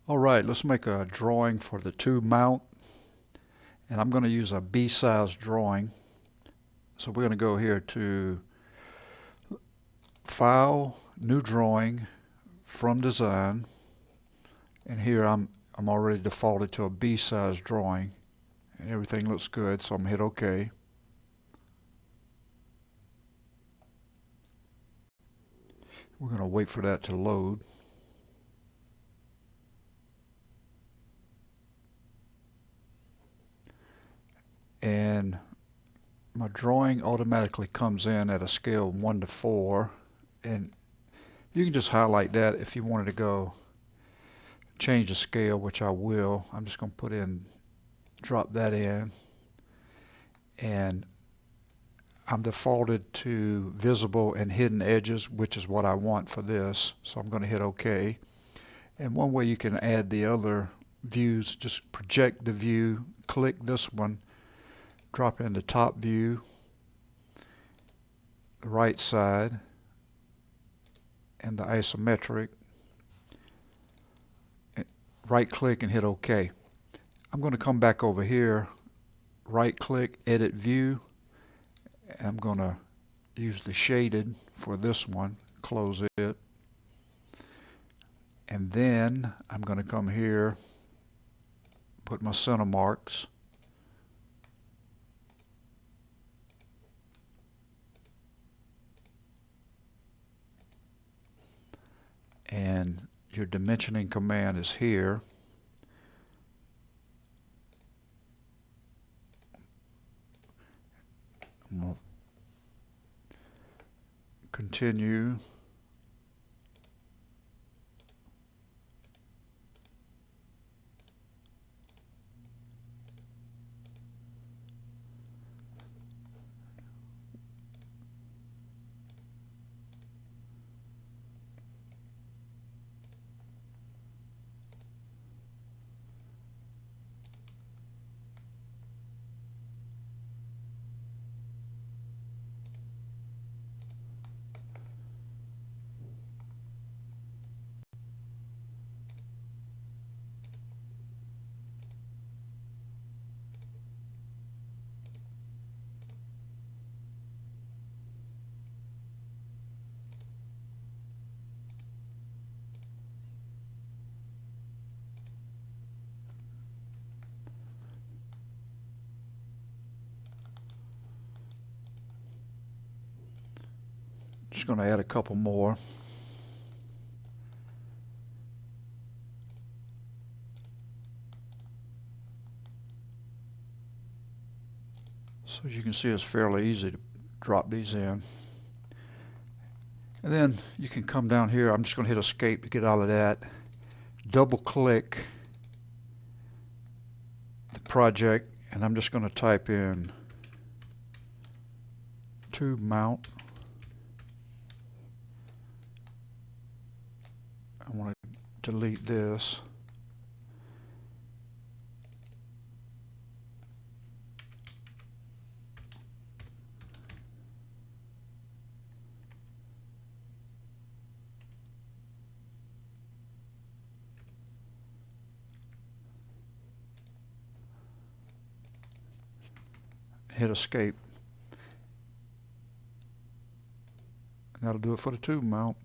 All right, let's make a drawing for the tube mount, and I'm going to use a B-size drawing. So we're going to go here to File, New Drawing, From Design, and here I'm already defaulted to a B-size drawing, and everything looks good, so I'm going to hit OK. We're going to wait for that to load. And my drawing automatically comes in at a scale of 1 to 4, and you can just highlight that if you wanted to go change the scale, which I will. I'm just going to drop that in, and I'm defaulted to visible and hidden edges, which is what I want for this, so I'm going to hit OK. And one way you can add the other views, just project the view, click this one, drop in the top view, the right side, and the isometric. Right click and hit OK. I'm going to come back over here, right click, edit view. I'm going to use the shaded for this one, close it. And then I'm going to come here, put my center marks. And your dimensioning command is here. I'm going to continue. Just going to add a couple more. So as you can see, it's fairly easy to drop these in. And then you can come down here. I'm just going to hit escape to get out of that. Double click the project, and I'm just going to type in tube mount. I want to delete this. Hit escape. And that'll do it for the tube mount.